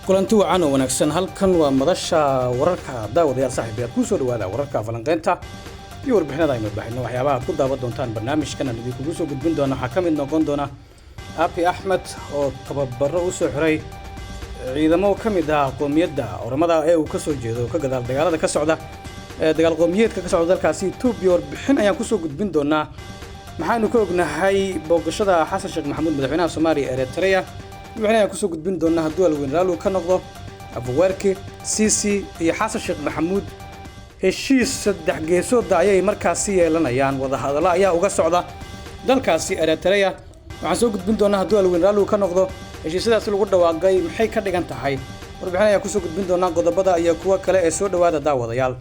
kulanti wacan oo wanaagsan halkan waa madasha wararka daawadayaal saaxiibayaal ku soo dhawaada wararka falanqeynta iyo warbixinada aynu bixino waxyaabaha aad ku daawan doontaan barnaamijkan aan idinku soo gudbin doona waxa kamid noqon doona Abiy Ahmed oo tababaro u soo xiray ciidamo kamid ah qoomiyadda Oromada ee uu ka soo jeedo ka gadaal dagaalada ka socda dagaal qoomiyeedka ka socda dalkaasi Itoobiya warbixin ayaan ku soo gudbin doonaa maxaanu ka ognahay booqashada Xasan Sheekh Maxamuud madaxweynaha Soomaaliya Eritrea waxaan ku soo gudbin doonaa haddii alweyn raalo ka noqdo Afwerki Sisi iyo Xasan Sheekh Maxamuud heshiis saddex geesood ayay markaasi yeelanayaan wada hadallo ayaa uga socda dalkaasi Eritrea waxaan soo gudbin doonaa haddii alweyn raalo ka noqdo heshiisyadaas lagu dhawaaqay maxay ka dhigan tahay warbixin ayaa ku soo gudbin doonaa qodobada iyo kuwa kale ee soo dhawaada daawadayaal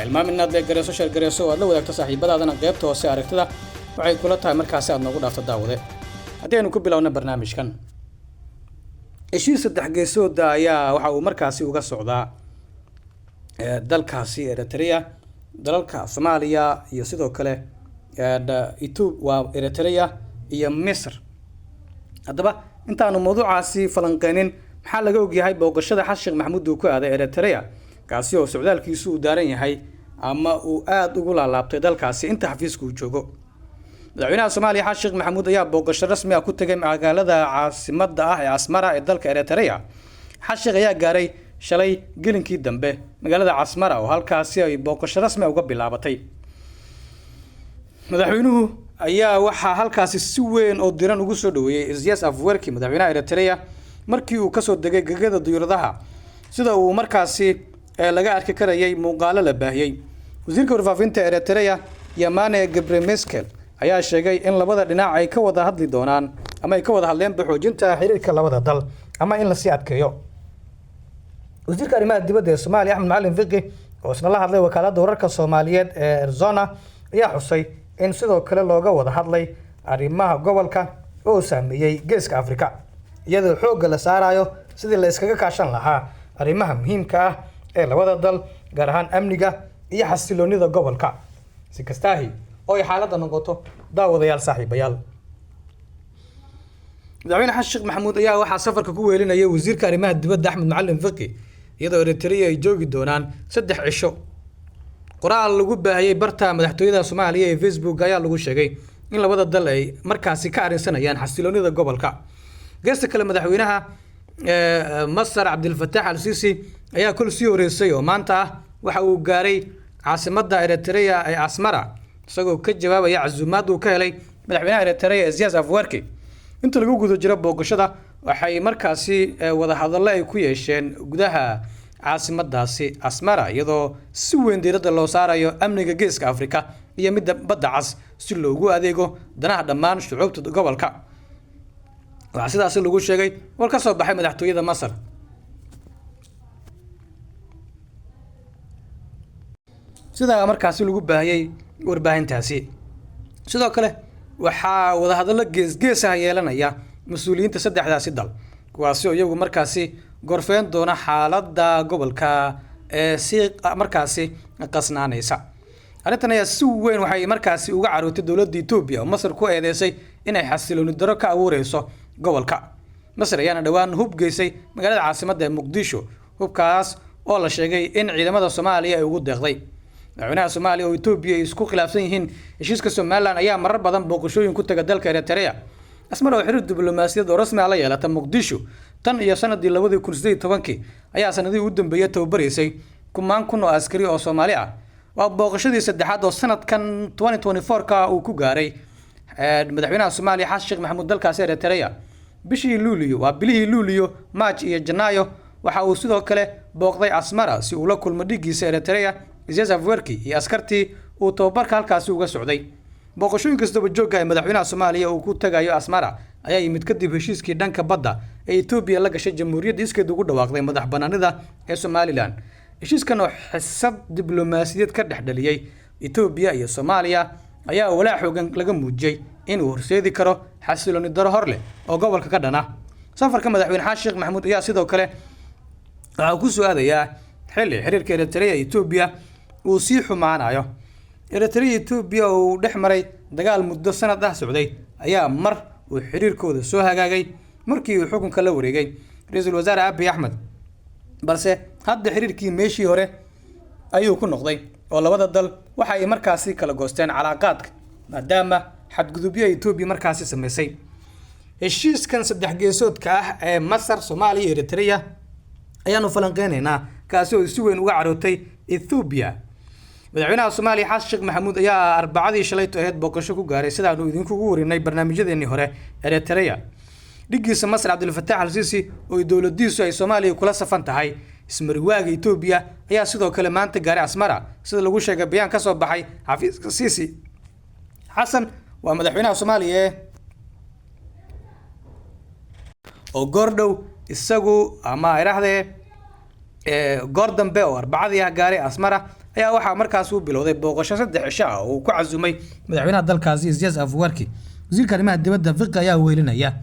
ilmaaminaad la gareeso shar gareeso aad la wadaagto saaxiibadaadana qaybta hoose aragtida waxay kula tahay markaasi aad noogu dhaafto daawade haddii aynu ku bilowno barnaamijkan heshiis saddex geesood ayaa waxa uu markaasi uga socdaa dalkaasi Eritrea dalalka Soomaaliya iyo sidoo kale Itoobiya waa Eritrea iyo Misr haddaba intaanu mawduucaasi falanqeynin maxaa laga ogyahay booqashada Xasan Sheekh Maxamuud uu ku aaday Eritrea kaasi oo socdaalkiisu uu daaran yahay ama uu aad ugu laalaabtay dalkaasi inta xafiiska uu joogo madaxweynaha Soomaaliya Xasan Sheekh Maxamuud ayaa booqasho rasmi ah ku tagay magaalada caasimadda ah ee Asmara ee dalka Eritrea Xasan Sheekh ayaa gaaray shalay gelinkii dambe magaalada Asmara oo halkaasi ay booqasho rasmi ah uga bilaabatay madaxweynuhu ayaa waxa halkaasi si weyn oo diran ugu soo dhaweeyay Isaias Afwerki madaxweynaha Eritrea markii uu ka soo degay gegada diyaaradaha sida uu markaasi laga arki karayay muuqaalo la baahiyay wasiirka warfaafinta Eritrea Yamane Gebremeskel ayaa sheegay in labada dhinac ay ka wada hadli doonaan ama ay ka wada hadleen xoojinta xiriirka labada dal ama in la sii adkeeyo wasiirka arrimaha dibadda ee Soomaaliya Axmed Macalin Fiqi oo isna la hadlay wakaaladda wararka Soomaaliyeed ee Arizona ayaa xusay in sidoo kale looga wada hadlay arrimaha gobolka oo saameeyay Geeska Afrika iyadoo xoogga la saarayo sidii la iskaga kaashan lahaa arrimaha muhiimka ah ee labada dal gaar ahaan amniga iyo xasiloonida gobolka si kastaahi oo ay xaaladda noqoto daawadayaal saaxiibayaal madaxweyne Xasan Sheekh Maxamuud ayaa waxaa safarka ku weelinayay wasiirka arrimaha dibadda Axmed Macalin Fiqi iyadoo Eritrea ay joogi doonaan 3 cisho qoraal lagu baahiyay barta madaxtooyada Soomaaliya ee Facebook ayaa lagu sheegay in labada dal ay markaasi ka arinsanayaan xasiloonida gobolka geesta kale madaxweynaha Masar Abdel Fattah al-Sisi ayaa kul sii horeysay oo maanta waxa uu gaaray caasimadda Eritrea ee Asmara isagoo ka jawaabaya casuumaad uu ka helay madaxweynaha Eritrea Isaias Afwerki inta lagu gudo jiro booqashada waxay markaasi wada hadallo ay ku yeesheen gudaha caasimadaasi Asmara iyadoo si weyn diiradda loo saarayo amniga Geeska Afrika iyo midda badda cas si loogu adeego danaha dhammaan shucuubta gobolka waxa sidaas lagu sheegay war ka soo baxay madaxtooyada Masar sida markaasi lagu baahiyay warbaahintaasi sidoo kale waxa wada hadallo gees ah yeelanaya mas'uuliyiinta saddexdaasi dal kuwaasi oo iyagu markaasi gorfeen doona xaaladda gobolka ee si markaasi qasnaanaysa arrintan ayaa si weyn waxay markaasi uga carootay dowladda Itoobiya oo Masar ku eedeysay inay xasilooni daro ka abuureyso gobolka Masar ayaana dhawaan hub geysay magaalada caasimadda ee Muqdisho hubkaas oo la sheegay in ciidamada Soomaaliya ay ugu deeqday madaxweynaha Soomaaliya oo Itoobiya isku khilaafsan yihiin heshiiska Somaliland ayaa marar badan booqashooyin ku taga dalka Eritrea Asmara oo xiriir diblomaasiyadeed oo rasmi ah la yeelatay Muqdisho tan iyo sanadii 2018 ayaa sanadii u dambeeyay tababarisay kumaan kun oo askari oo Soomaali ah waa booqashadii saddexaad oo sanadkan 2024 ka uu ku gaaray madaxweynaha Soomaaliya Xasan Sheekh Maxamuud dalkaasi Eritrea bishii Luulyo waa bilihii Luulyo March iyo Janaayo waxa uu sidoo kale booqday Asmara si uu la kulmo dhigiisa Eritrea Isaias Afwerki iyo askartii uu tababarka halkaasi uga socday booqashooyinka isdaba joogga ee madaxweynaha Soomaaliya uu ku tagayo Asmara ayaa yimid kadib heshiiskii dhanka badda ee Itoobiya la gashay jamhuuriyadda iskeed ugu dhawaaqday madax banaanida ee Somaliland heshiiskan oo xisab diblomaasiyadeed ka dhexdhaliyay Itoobiya iyo Soomaaliya ayaa walaac xooggan laga muujiyay in uu horseedi karo xasilooni daro hor leh oo gobolka ka dhana safarka madaxweyne Xasan Sheekh Maxamuud ayaa sidoo kale waxa uu ku soo aadayaa xilli xiriirka Eritrea iyo Itoobiya uu sii xumaanayo Eritrea iyo Itoobiya oo dhex maray dagaal muddo sanad ah socday ayaa mar uu xiriirkooda soo hagaagay markii uu xukunka la wareegay ra'iisul wasaare Abiy Ahmed balse hadda xiriirkii meeshii hore ayuu ku noqday oo labada dal waxa ay markaasi kala goosteen calaaqaadka maadaama xadgudubyo Itoobiya markaasi sameysay. heshiiskan saddex geesoodka ah ee Masar, Soomaaliya iyo Eritrea ayaanu falanqeynaynaa kaasi oo si weyn uga carootay Itoobiya. madaxweynaha Soomaaliya Xasan Sheekh Maxamuud ayaa Arbacadii shalayto ahayd booqasho ku gaaray sidaanu idinkugu warinay barnaamijyadeennii hore Eritrea. dhigiisa Masar Abdul Fattah al-Sisi oo dowladdiisu ay Soomaaliya kula safan tahay ismariwaaga Itoobiya ayaa sidoo kale maanta gaaray Asmara sida lagu sheegay bayaan ka soo baxay xafiiska Sisi. xasan waa madaxweynaha Soomaaliya oo goordhow isagu ama irahdee goor dambe oo Arbacadii gaaray Asmara ayaa waxaa markaas uu bilowday booqasho 3 cisho ah oo ku cazumay madaxweynaha dalkaasi Isaias Afwerki. wasiirka arrimaha dibadda Fiqi ayaa weelinaya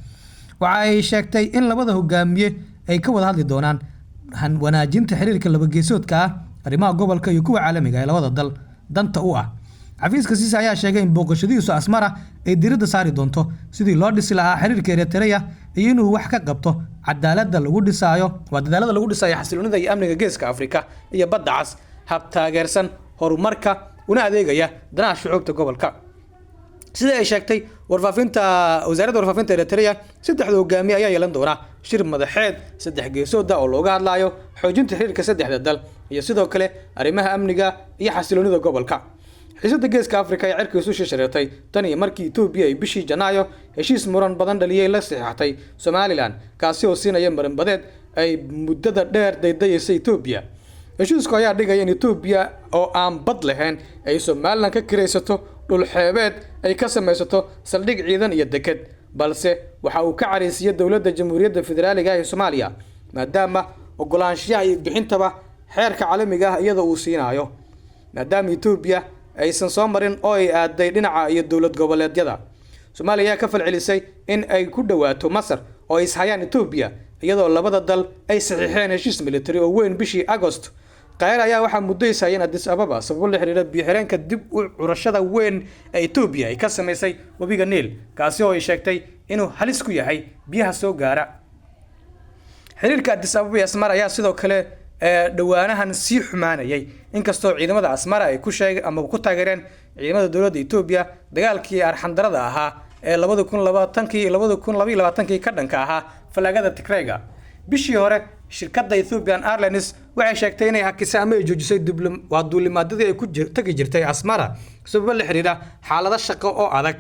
waxa ay sheegtay in labada hogaamiye ay ka wada hadli doonaan wanaajinta xiriirka laba geesoodka ah arrimaha gobolka iyo kuwa caalamiga ee labada dal danta u ah. xafiiska Sisi ayaa sheegay in booqashadiisu Asmara ay diiradda saari doonto sidii loo dhisi lahaa xiriirka Eritrea iyo inuu wax ka qabto cadaaladda lagu dhisayo xasiloonida iyo amniga geeska Afrika iyo badda cas hab taageersan horumarka una adeegaya danaha shucuubta gobolka. sida ay sheegtay wasaaradda warfaafinta Eritrea saddexda hogaamiye ayaa yeelan doona shir madaxeed saddex geesood oo looga hadlayo xoojinta xiriirka saddexda dal iyo sidoo kale arrimaha amniga iyo xasiloonida gobolka. xiisadda geeska Afrika ee cirkiisu shishireetay tan iyo markii Itoobiya ay bishii Janaayo heshiis muran badan dhaliyay la saxiixatay Somaliland kaasi oo siinaya marinbadeed ay muddada dheer daydaysay Itoobiya. heshiisku ayaa dhigaya in Itoobiya oo aan bad lahayn ay Somaliland ka kiraysato dhul xeebeed ay ka samaysato saldhig ciidan iyo deked, balse waxa uu ka cariisiyay dowladda Jamhuuriyadda Federaaliga ee Soomaaliya maadaama ogolaanshiyaha iyo bixintaba xeerka caalamiga ah iyada uu siinayo. maadaama Itoobiya aysan soo marin oo ay aaday dhinaca iyo dowlad goboleedyada. Soomaaliya ka falcelisay in ay ku dhawaato Masar oo is hayaan Itoobiya iyadoo labada dal ay saxiixeen heshiis military oo weyn bishii August. Qaahira ayaa waxaa muddaysayeen Addis Ababa sabab la xiriira biyo-xireenka dib u curashada weyn ee Itoobiya ay ka sameysay wabiga Niil kaasi oo ay sheegtay inuu halis ku yahay biyaha soo gaara. xiriirka Addis Ababa iyo Asmara ayaa sidoo kale dhawaanahan sii xumaanayay inkastoo ciidamada Asmara ay ku sheegay ama ku taageereen ciidamada dowladda Itoobiya dagaalkii arxandarada ahaa ee 2020 iyo 2022 ka dhanka ahaa falaagada Tigreega. bishii hore shirkadda Ethiopian Airlines waxay sheegtay inay hakisay ama ay joojisay duulimaadyadii ay ku tagi jirtay Asmara sabab la xiriira xaalado shaqo oo adag.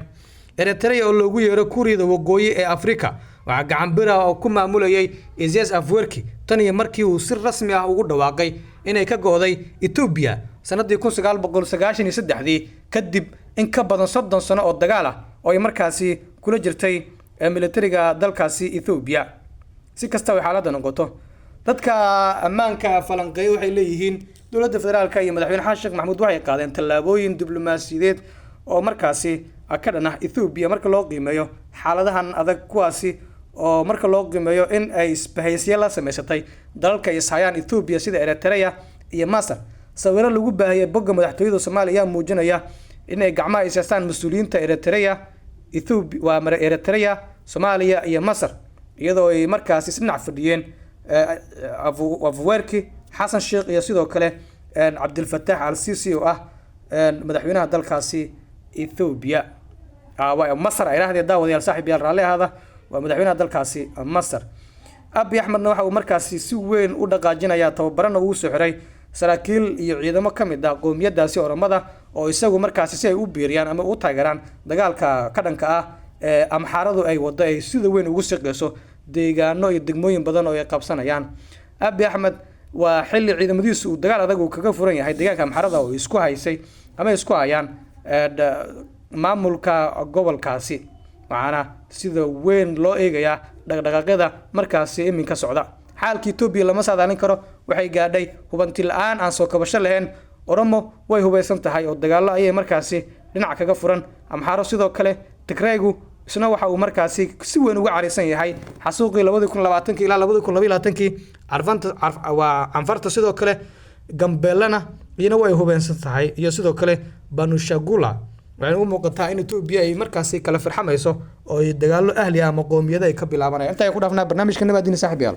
Eritrea oo loogu yeero Kuuriyada Waqooyi ee Afrika waxa gacan bir ah oo ku maamulayay Isaias Afwerki tan iyo markii uu si rasmi ah ugu dhawaaqay inay ka go'day Itoobiya sanadii 1993 kadib in ka badan 30 sano oo dagaal ah oo ay markaasi kula jirtay militariga dalkaasi Itoobiya. si kasta oo xaaladda noqoto dadka ammaanka falanqeey waxay leeyihiin dowladda federaalka iyo madaxweyne Xasan Sheekh Maxamuud waxay qaadeen tallaabooyin diblomaasiyadeed oo markaasi ka dhan ah Itoobiya marka loo qiimeeyo xaaladahan adag kuwaasi oo marka loo qiimeeyo in ay isbahaysiyo la sameysatay dalalka is hayaan Itoobiya sida Eritrea iyo Masar. sawirro lagu baahiyay bogga madaxtooyada Soomaaliya muujinaya in ay gacmaha ay saastaan mas'uuliyiinta Eritrea, Soomaaliya iyo Masar iyadoo ay markaasi dhinac fadhiyeen Afwerki, Xasan Sheekh iyo sidoo kale Abdul Fattah al-Sisi oo ah madaxweynaha dalkaasi Itoobiya. Masar ay raahday daawadayaal saaxiibayaal raalli ahada waa madaxweynaha dalkaasi Masar. Abiy Ahmedna waxa uu markaasi si weyn u dhaqaajinayaa tababarana uu soo xiray saraakiil iyo ciidamo ka mid ah qoomiyadaasi Oromada oo isagu markaasi si ay u biiriyaan ama u taageeraan dagaalka ka dhanka ah amxaaradu ay wado ay sida weyn ugu shaqeyso deegaano iyo degmooyin badan oo ay qabsanayaan. Abiy Ahmed waa xilli ciidamadiisu uu dagaal adag kaga furan yahay deegaanka amxaarada oo isku haysay ama isku hayaan maamulka gobolkaasi waxaana sida weyn loo eegayaa dhaqdhaqaaqyada markaasi iminka socda. xaalka Itoobiya lama saadaalin karo waxay gaadhay hubanti la'aan aan soo kabasho lahayn. Oromo way hubaysan tahay oo dagaallo ayay markaasi dhinac kaga furan. amxaaro sidoo kale Tigreegu isna waxa uu markaasi si weyn uga cariisan yahay xasuuqii 2020 ilaa 2022 anfarta sidoo kale Gambeelana iyana way hubaysan tahay iyo sidoo kale Banushagula waxay u muuqataa in Itoobiya ay markaasi kala farxamayso oo dagaallo ahli ah ama qoomiyada ay ka bilaabanayaan. inta ay ku dhaafnaa barnaamijka nabadina saaxiibayaal.